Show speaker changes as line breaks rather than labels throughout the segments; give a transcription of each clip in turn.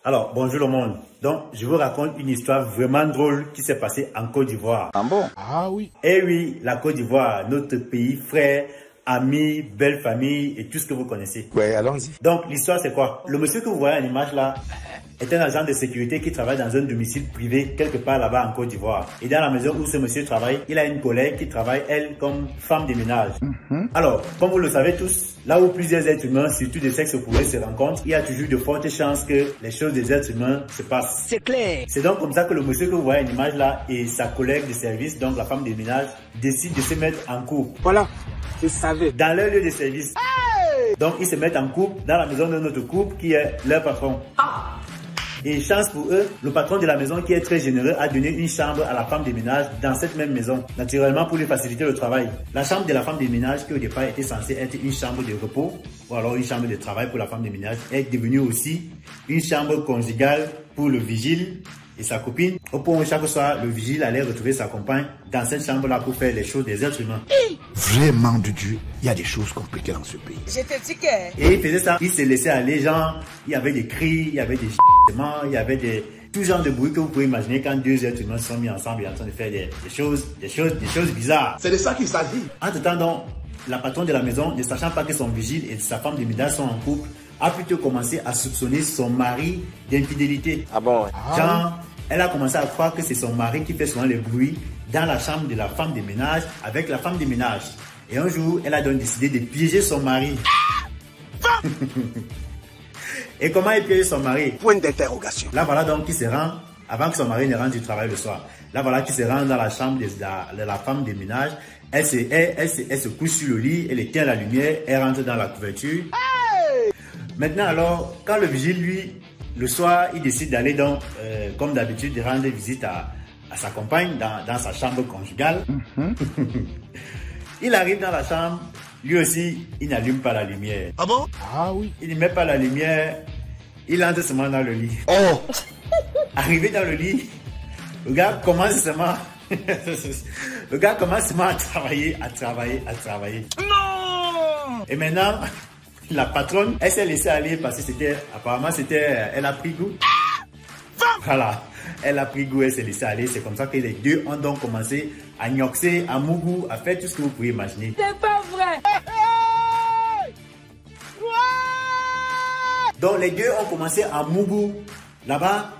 Alors, bonjour le monde. Donc, je vous raconte une histoire vraiment drôle qui s'est passée en Côte d'Ivoire.
Ah bon?
Ah oui.
Eh oui, la Côte d'Ivoire, notre pays frère, ami, belle famille et tout ce que vous connaissez.
Ouais, allons-y.
Donc, l'histoire c'est quoi? Le monsieur que vous voyez à l'image là est un agent de sécurité qui travaille dans un domicile privé quelque part là-bas en Côte d'Ivoire. Et dans la maison où ce monsieur travaille, il a une collègue qui travaille, elle, comme femme de ménage. Alors, comme vous le savez tous, là où plusieurs êtres humains, surtout des sexes opposés, se rencontrent, il y a toujours de fortes chances que les choses des êtres humains se passent.
C'est clair.
C'est donc comme ça que le monsieur que vous voyez à l'image là et sa collègue de service, donc la femme de ménage, décident de se mettre en couple.
Voilà, je savais.
Dans leur lieu de service. Donc ils se mettent en couple dans la maison de notre couple qui est leur patron. Et chance pour eux, le patron de la maison qui est très généreux a donné une chambre à la femme de ménage dans cette même maison. Naturellement pour lui faciliter le travail. La chambre de la femme de ménage qui au départ était censée être une chambre de repos ou alors une chambre de travail pour la femme de ménage est devenue aussi une chambre conjugale pour le vigile et sa copine. Au point où chaque soir le vigile allait retrouver sa compagne dans cette chambre-là pour faire les choses des êtres humains.
Vraiment de Dieu, il y a des choses compliquées dans ce pays.
Je te dis que...
Et il faisait ça, il se laissait aller, genre, il y avait des cris, il y avait des il y avait tout genre de bruit que vous pouvez imaginer quand deux êtres humains sont mis ensemble et en train de faire des choses bizarres.
C'est de ça qu'il s'agit.
Entre-temps donc, la patronne de la maison, ne sachant pas que son vigile et sa femme de ménage sont en couple, a plutôt commencé à soupçonner son mari d'infidélité.
Ah bon?
Genre, elle a commencé à croire que c'est son mari qui fait souvent les bruits dans la chambre de la femme de ménage avec la femme de ménage. Et un jour, elle a donc décidé de piéger son mari. Et comment elle piège son mari?
Point d'interrogation.
Là voilà donc qui se rend, avant que son mari ne rentre du travail le soir. Là voilà qui se rend dans la chambre de la femme de ménage. Elle se couche sur le lit, elle éteint la lumière, elle rentre dans la couverture. Maintenant alors, quand le vigile lui, le soir, il décide d'aller donc, comme d'habitude, de rendre visite à sa compagne dans sa chambre conjugale. Il arrive dans la chambre, lui aussi, il n'allume pas la lumière.
Ah bon? Ah oui.
Il ne met pas la lumière, il entre seulement dans le lit.
Oh!
Arrivé dans le lit, le gars commence seulement à travailler.
Non!
Et maintenant, la patronne, elle s'est laissée aller parce que elle a pris goût. Voilà, elle a pris goût, elle s'est laissée aller. C'est comme ça que les deux ont donc commencé à gnoxer, à mougou, à faire tout ce que vous pouvez imaginer.
C'est pas vrai.
Donc les deux ont commencé à mougou. Là-bas,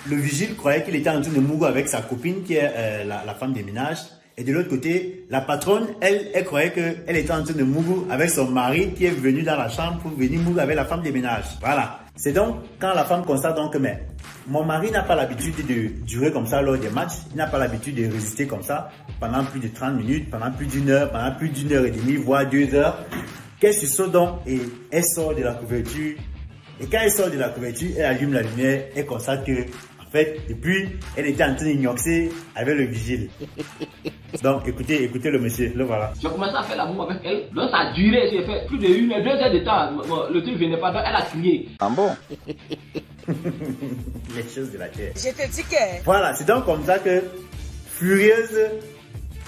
le vigile croyait qu'il était en train de mougou avec sa copine qui est la femme de ménage. Et de l'autre côté, la patronne, elle croyait qu'elle était en train de mougou avec son mari qui est venu dans la chambre pour venir mougou avec la femme de ménage. Voilà. C'est donc quand la femme constate donc que mais mon mari n'a pas l'habitude de durer comme ça lors des matchs. Il n'a pas l'habitude de résister comme ça pendant plus de 30 minutes, pendant plus d'une heure, pendant plus d'une heure et demie, voire 2 heures. Qu'elle se sort donc et elle sort de la couverture. Et quand elle sort de la couverture, elle allume la lumière et constate que, en fait, depuis, elle était en train d'ignoxer avec le vigile. Donc, écoutez le monsieur, le voilà.
J'ai commencé à faire l'amour avec elle, donc ça a duré, j'ai fait plus de 1 heure, 2 heures de temps, le truc venait pas, donc elle a crié.
Ah bon?
Les choses de la terre.
Je te dis que...
Voilà, c'est donc comme ça que, furieuse,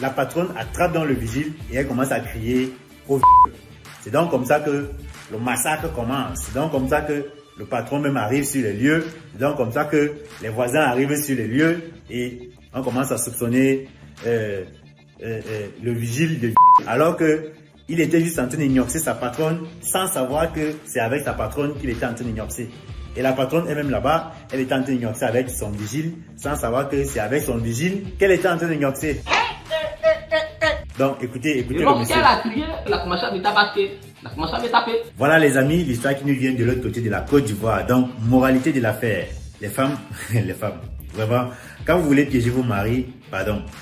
la patronne attrape dans le vigile et elle commence à crier au vigile. C'est donc comme ça que le massacre commence. C'est donc comme ça que le patron même arrive sur les lieux. C'est donc comme ça que les voisins arrivent sur les lieux et on commence à soupçonner le vigile alors que il était juste en train d'ignoxer sa patronne sans savoir que c'est avec sa patronne qu'il était en train d'ignoxer. Et la patronne elle-même là-bas, elle était en train d'ignoxer avec son vigile sans savoir que c'est avec son vigile qu'elle était en train d'ignoxer. Donc écoutez le monsieur.
Elle a crié, elle a commencé à me tabasser. Elle a commencé à me taper.
Voilà les amis, l'histoire qui nous vient de l'autre côté de la Côte d'Ivoire. Donc, moralité de l'affaire. Les femmes, vraiment, quand vous voulez piéger vos maris,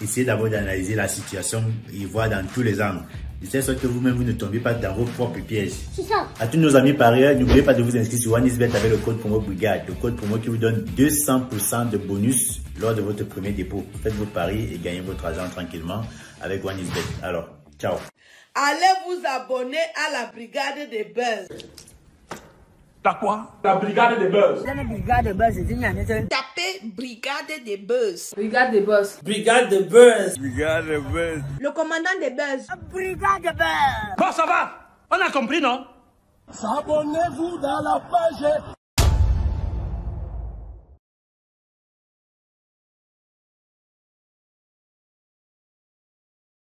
essayez d'abord d'analyser la situation et voir dans tous les angles. De telle sorte que vous-même, vous ne tombez pas dans vos propres pièges. C'est ça. À tous nos amis parieurs, n'oubliez pas de vous inscrire sur OneXBet avec le code promo Brigade. Le code promo qui vous donne 200% de bonus lors de votre premier dépôt. Faites vos paris et gagnez votre argent tranquillement avec OneXBet. Alors, ciao.
Allez vous abonner à la brigade des buzz.
T'as quoi?
La brigade des buzz.
Tapez brigade des buzz.
Brigade des boss.
Brigade des buzz.
Brigade de buzz.
Le commandant des buzz.
Brigade de buzz.
Bon, ça va. On a compris, non?
Abonnez-vous dans la page